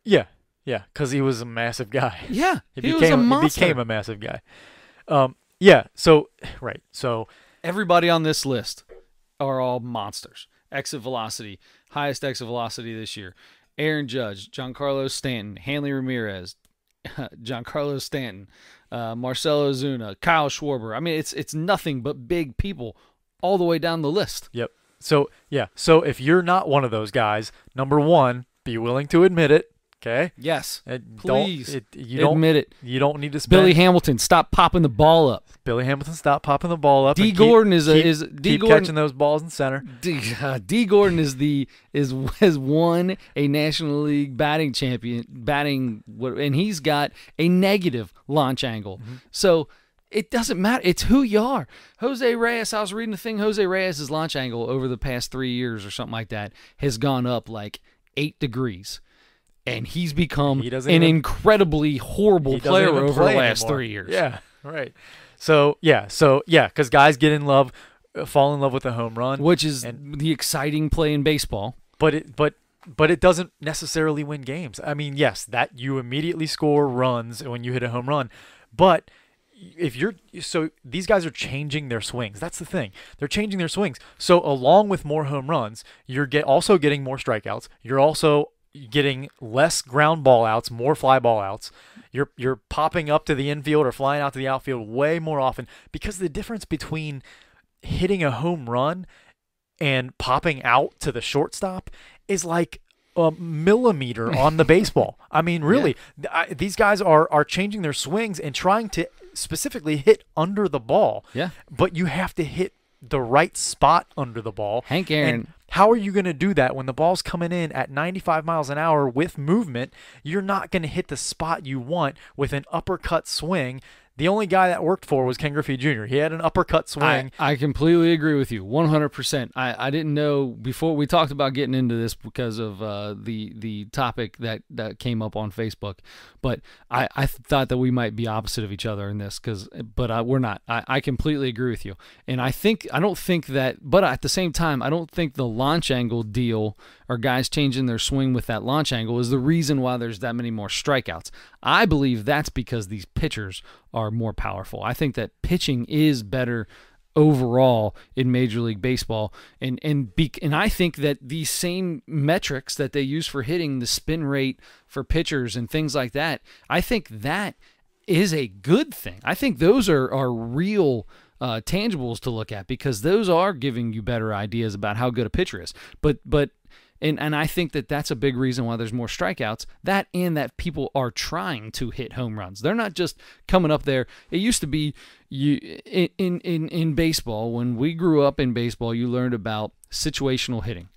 Yeah. Yeah. Because he was a massive guy. Yeah. He was a monster. He became a massive guy. Yeah. So right. So everybody on this list are all monsters. Exit velocity, highest exit velocity this year. Aaron Judge, Giancarlo Stanton, Hanley Ramirez, Giancarlo Stanton, Marcelo Ozuna, Kyle Schwarber. I mean, it's nothing but big people all the way down the list. Yep. So yeah. So if you're not one of those guys, number one, be willing to admit it. Okay. Yes. Please admit it. You don't need to spend. Billy Hamilton, stop popping the ball up. Billy Hamilton, stop popping the ball up. Keep catching those balls in center. D Gordon has won a National League batting champion, and he's got a negative launch angle. So it doesn't matter. It's who you are. Jose Reyes, I was reading the thing. Jose Reyes' launch angle over the past 3 years or something like that has gone up like 8 degrees. And he's become an incredibly horrible player over the last 3 years. Yeah, right. So because guys fall in love with a home run, which is the exciting play in baseball. But it doesn't necessarily win games. I mean, yes, that you immediately score runs when you hit a home run, but these guys are changing their swings. That's the thing. They're changing their swings. So along with more home runs, you're also getting more strikeouts. You're also getting less ground ball outs, more fly ball outs. You're popping up to the infield or flying out to the outfield way more often, because the difference between hitting a home run and popping out to the shortstop is like a millimeter on the baseball. I mean, really, these guys are changing their swings and trying to specifically hit under the ball. Yeah. But you have to hit the right spot under the ball. Hank Aaron. And how are you going to do that when the ball's coming in at 95 miles an hour with movement? You're not going to hit the spot you want with an uppercut swing. The only guy that worked for was Ken Griffey Jr. He had an uppercut swing. I completely agree with you, 100%. I didn't know before we talked about getting into this because of the topic that came up on Facebook, but I thought that we might be opposite of each other in this, but we're not. I completely agree with you, and I don't think that, but at the same time, I don't think the launch angle deal or guys changing their swing with that launch angle is the reason why there's that many more strikeouts. I believe that's because these pitchers are more powerful. I think that pitching is better overall in Major League Baseball, and I think that these same metrics that they use for hitting, the spin rate for pitchers and things like that, I think that is a good thing. I think those are real tangibles to look at, because those are giving you better ideas about how good a pitcher is. And I think that that's a big reason why there's more strikeouts. That and that people are trying to hit home runs. They're not just coming up there. It used to be in baseball, when we grew up in baseball, you learned about situational hitting.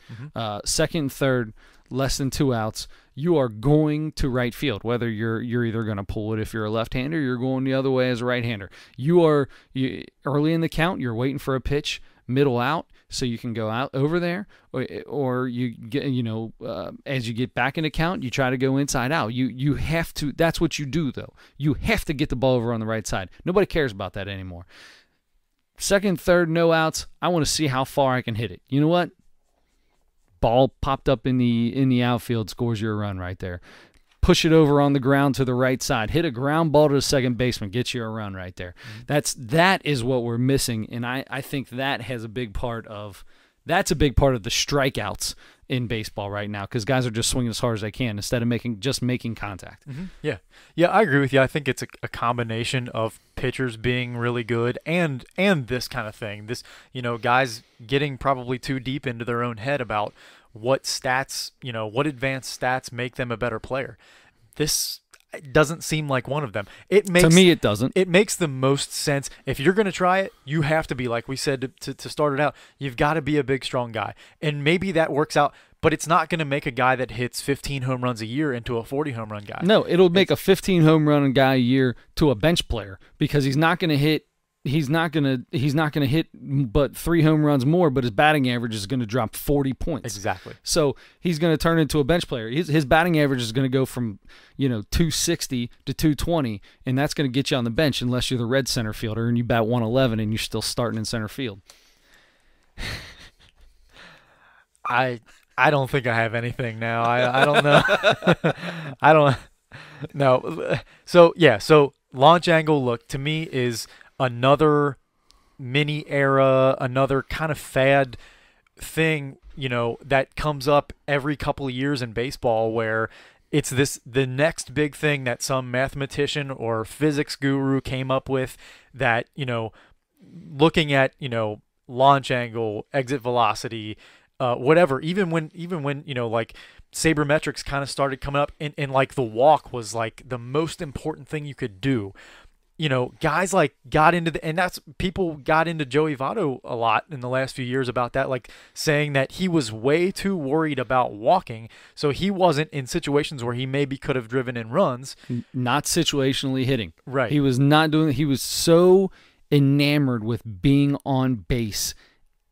Second and third, less than 2 outs, you are going to right field. Whether you're either going to pull it if you're a left-hander, you're going the other way as a right-hander. Early in the count, you're waiting for a pitch, middle out, so you can go out over there, or you get, as you get back into count, you try to go inside out. You have to. That's what you do, though. You have to get the ball over on the right side. Nobody cares about that anymore. Second, third, no outs. I want to see how far I can hit it. You know what? Ball popped up in the outfield, scores you a run right there. push it over on the ground to the right side, hit a ground ball to the second baseman, get you a run right there. That is what we're missing, and I think that has a big part of that's a big part of the strikeouts in baseball right now, because guys are just swinging as hard as they can instead of making contact. Yeah, I agree with you. I think it's a combination of pitchers being really good and this kind of thing. This, guys getting probably too deep into their own head about what stats, what advanced stats make them a better player. This doesn't seem like one of them. To me, it doesn't. It makes the most sense. If you're going to try it, you have to be, like we said to start it out, you've got to be a big, strong guy. And maybe that works out, but it's not going to make a guy that hits 15 home runs a year into a 40 home run guy. No, it'll make a 15 home run guy a year to a bench player, because he's not going to hit but 3 home runs more, but his batting average is going to drop 40 points. Exactly. So he's going to turn into a bench player. His batting average is going to go from 260 to 220, and that's going to get you on the bench unless you're the red center fielder and you bat 111 and you're still starting in center field. I don't think I have anything now. I don't know. I don't know. So launch angle look to me is another mini era, another kind of fad thing, that comes up every couple of years in baseball, where it's the next big thing that some mathematician or physics guru came up with, that, looking at, launch angle, exit velocity, whatever, even when like sabermetrics kind of started coming up, and like the walk was like the most important thing you could do. Guys like got into and that's people got into Joey Votto a lot in the last few years about that, like saying that he was way too worried about walking, so he wasn't in situations where he maybe could have driven in runs. Not situationally hitting. Right. He was not doing. He was so enamored with being on base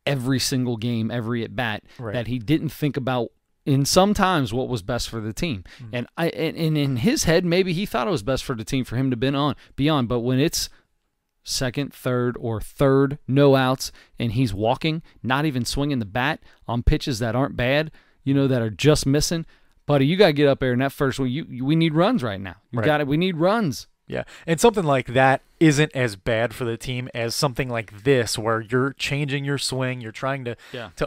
every single game, every at bat, that he didn't think about, in sometimes, what was best for the team. And in his head, maybe he thought it was best for the team for him to be on. But when it's second, third, or third, no outs, and he's walking, not even swinging the bat on pitches that aren't bad, that are just missing, buddy, you got to get up there in that first one. We need runs right now. We need runs. Yeah, and something like that isn't as bad for the team as something like this, where you're changing your swing, you're trying to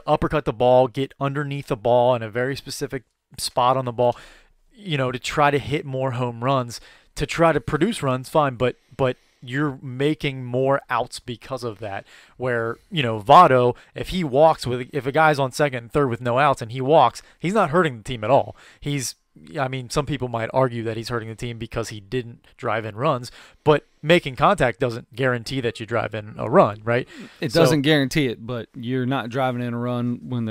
uppercut the ball, get underneath the ball in a very specific spot on the ball, to try to hit more home runs, to try to produce runs, fine, but you're making more outs because of that. Where, Votto, if a guy's on second and third with no outs and he walks, he's not hurting the team at all. Some people might argue that he's hurting the team because he didn't drive in runs, but making contact doesn't guarantee that you drive in a run, right? It doesn't guarantee it, but you're not driving in a run when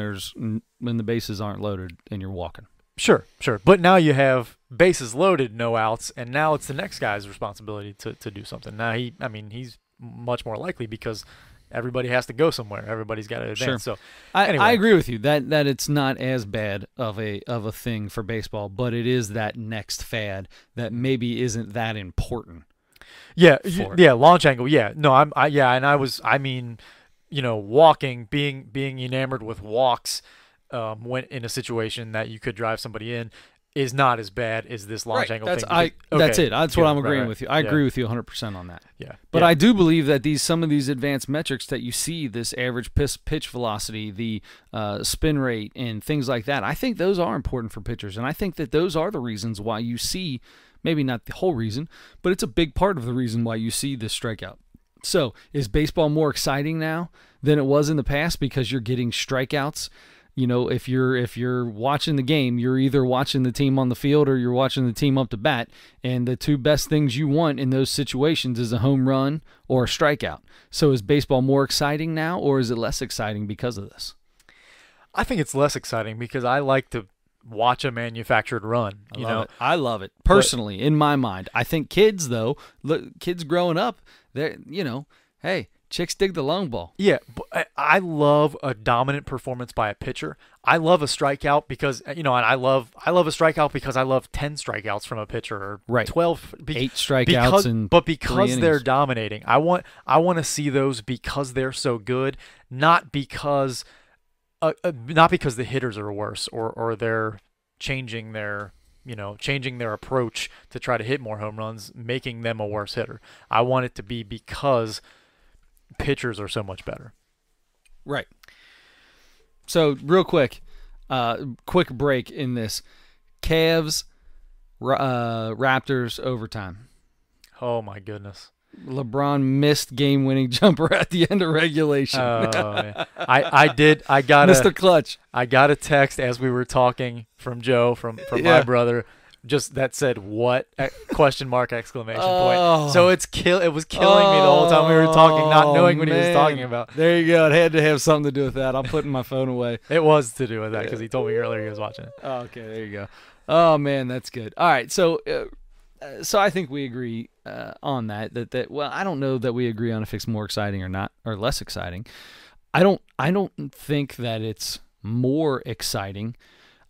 the bases aren't loaded and you're walking. Sure. But now you have bases loaded, no outs, and now it's the next guy's responsibility to do something. Now he's much more likely, because everybody has to go somewhere. Everybody's got to advance. Sure. So anyway. I agree with you that it's not as bad of a thing for baseball, but it is that next fad that maybe isn't that important. Yeah, launch angle. Yeah, no, walking, being enamored with walks, when in a situation that you could drive somebody in, is not as bad as this launch angle thing. That's it. That's what I'm agreeing with you. I agree with you 100% on that. Yeah. But I do believe that some of these advanced metrics that you see, this average pitch velocity, the spin rate, and things like that, I think those are important for pitchers. And I think that those are the reasons why you see, maybe not the whole reason, but it's a big part of the reason why you see this strikeout. So is baseball more exciting now than it was in the past because you're getting strikeouts? If you're watching the game, you're either watching the team on the field or you're watching the team up to bat, and the two best things you want in those situations is a home run or a strikeout. So is baseball more exciting now, or is it less exciting because of this? I think it's less exciting because I like to watch a manufactured run. I love it personally. In my mind, I think kids growing up, hey. Chicks dig the long ball. Yeah, but I love a dominant performance by a pitcher. I love a strikeout because and I love a strikeout because I love 10 strikeouts from a pitcher, or 12, 8 strikeouts, because they're dominating. I want to see those because they're so good, not because the hitters are worse or they're changing their changing their approach to try to hit more home runs, making them a worse hitter. I want it to be because pitchers are so much better. Right. So real quick break in this. Cavs, Raptors overtime. Oh my goodness. LeBron missed game-winning jumper at the end of regulation. Oh, man. I got Mr. Clutch. I got a text as we were talking from Joe, from my brother, just that said what question mark exclamation point. So it was killing me the whole time we were talking, not knowing what he was talking about. There you go. It had to have something to do with that. I'm putting my phone away. It was to do with that because he told me earlier he was watching it. Oh, okay, there you go. Oh man, that's good. All right, so I think we agree on that. Well, I don't know that we agree on if it's more exciting or not, or less exciting. I don't think that it's more exciting.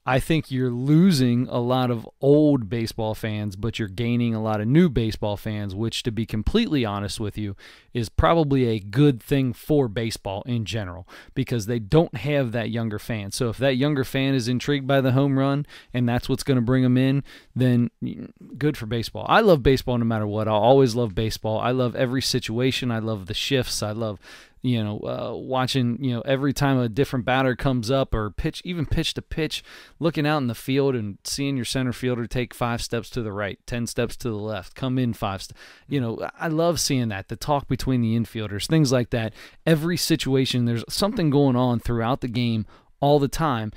I think you're losing a lot of old baseball fans, but you're gaining a lot of new baseball fans, which, to be completely honest with you, is probably a good thing for baseball in general because they don't have that younger fan. So if that younger fan is intrigued by the home run and that's what's going to bring them in, then good for baseball. I love baseball no matter what. I'll always love baseball. I love every situation. I love the shifts. I love watching, every time a different batter comes up or pitch to pitch, looking out in the field and seeing your center fielder take 5 steps to the right, 10 steps to the left, come in 5 steps. I love seeing that, the talk between the infielders, things like that. Every situation, there's something going on throughout the game all the time.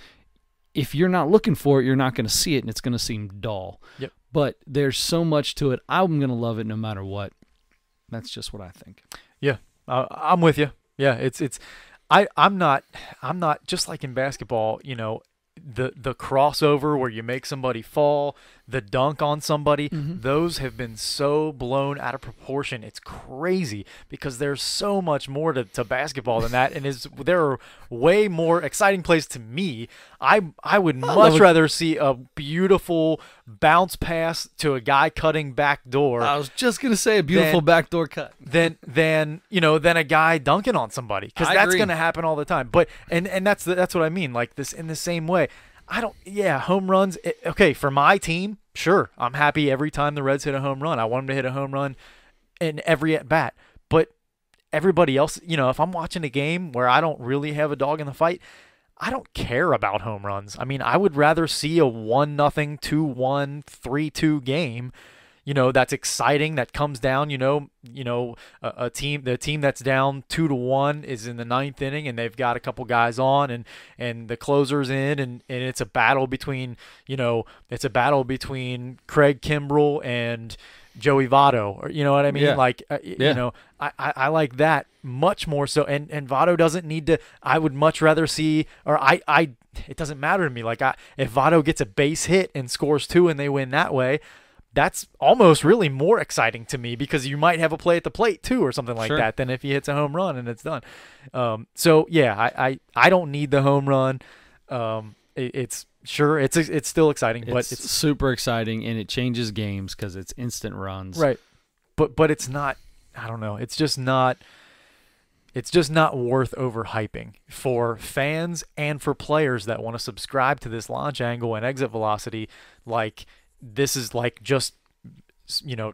If you're not looking for it, you're not going to see it, and it's going to seem dull. Yep. But there's so much to it. I'm going to love it no matter what. That's just what I think. Yeah, I'm with you. Yeah, I'm not just like in basketball, the crossover where you make somebody fall, the dunk on somebody, those have been so blown out of proportion. It's crazy because there's so much more to basketball than that, and there are way more exciting plays to me. I would much rather see a beautiful bounce pass to a guy cutting back door. I was just gonna say a beautiful backdoor cut. Than a guy dunking on somebody, because that's gonna happen all the time. But and that's what I mean. Like this in the same way. Home runs. Okay, for my team, sure, I'm happy every time the Reds hit a home run. I want them to hit a home run in every at bat. But everybody else, if I'm watching a game where I don't really have a dog in the fight, I don't care about home runs. I mean, I would rather see a 1-0, 2-1, 3-2 game, that's exciting, that comes down, the team that's down 2-1 is in the 9th inning and they've got a couple guys on and the closer's in and it's a battle between, Craig Kimbrell and Joey Votto, or you know what I mean? Yeah. I like that much more so. And Votto doesn't need to. I would much rather see, it doesn't matter to me. If Votto gets a base hit and scores 2 and they win that way, that's almost really more exciting to me because you might have a play at the plate too or something like that than if he hits a home run and it's done. I don't need the home run. It's still exciting, but it's super exciting and it changes games because it's instant runs. Right. But it's not, I don't know. It's just not worth overhyping for fans and for players that want to subscribe to this launch angle and exit velocity. Like, this is like just,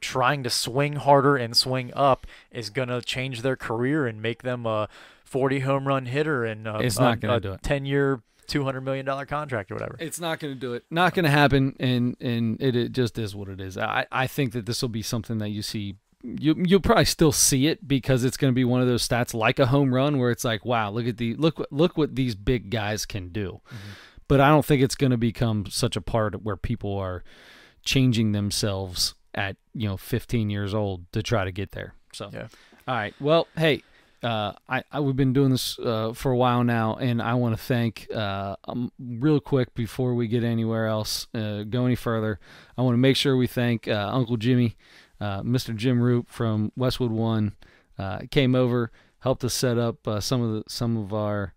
trying to swing harder and swing up is going to change their career and make them a 40 home run hitter and it's not going to do it. 10-year, $200 million contract or whatever. It's not going to do it. Not going to happen, and it just is what it is. I think that this will be something that you see. You'll probably still see it because it's going to be one of those stats like a home run where it's like, wow, look what these big guys can do. Mm-hmm. But I don't think it's going to become such a part where people are changing themselves at 15 years old to try to get there. So, yeah. All right. Well, hey, we've been doing this for a while now, and I want to thank real quick before we get anywhere else, go any further. I want to make sure we thank Uncle Jimmy, Mr. Jim Root from Westwood One, came over, helped us set up some of our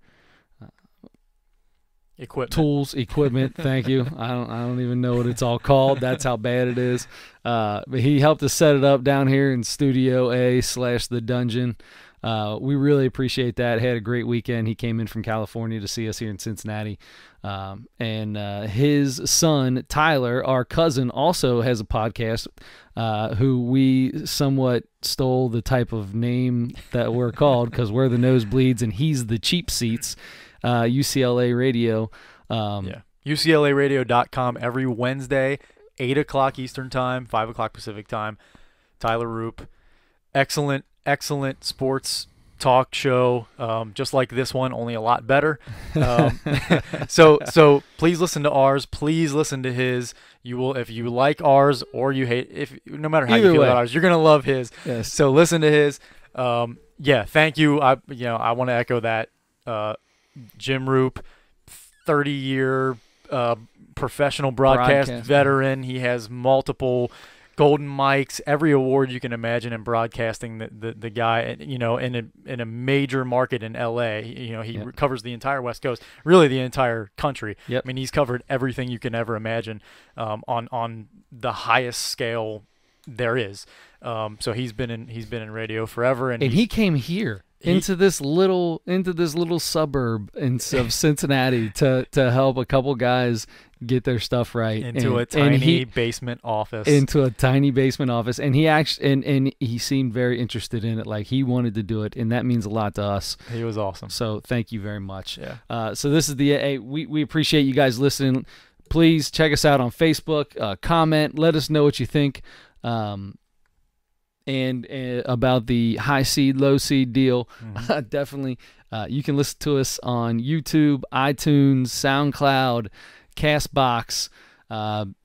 Equipment. equipment. Thank you. I don't even know what it's all called. That's how bad it is. But he helped us set it up down here in Studio A/the Dungeon. We really appreciate that. Had a great weekend. He came in from California to see us here in Cincinnati. And his son, Tyler, our cousin, also has a podcast, who we somewhat stole the type of name that we're called because we're the Nosebleeds and he's the Cheap Seats, UCLA Radio. UCLAradio.com every Wednesday, 8 o'clock Eastern Time, 5 o'clock Pacific Time. Tyler Roop. Excellent sports talk show, just like this one, only a lot better. So please listen to ours. Please listen to his. You will, if you like ours or you hate, no matter how you feel about ours, you're gonna love his. Yes. So listen to his. Thank you. I want to echo that. Jim Roop, 30-year professional broadcast veteran. He has multiple golden mics, every award you can imagine in broadcasting. The guy, in a major market in LA, he covers the entire West Coast, really the entire country. Yep. I mean, he's covered everything you can ever imagine, on the highest scale there is. So he's been in radio forever, and he came here into this little suburb of Cincinnati to help a couple guys get their stuff right into a tiny basement office. And he actually and he seemed very interested in it, like he wanted to do it, and that means a lot to us. He was awesome. So thank you very much. Yeah. So this is we appreciate you guys listening. Please check us out on Facebook. Comment. Let us know what you think. And about the high seed, low seed deal. Mm-hmm. Definitely. You can listen to us on YouTube, iTunes, SoundCloud, CastBox.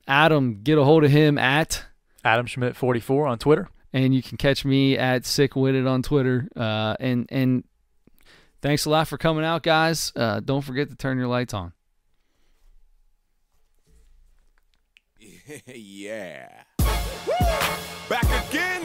Adam, get a hold of him at Adam Schmidt 44 on Twitter. And you can catch me at SickWitted on Twitter. And thanks a lot for coming out, guys. Don't forget to turn your lights on. Yeah. Woo! Back again.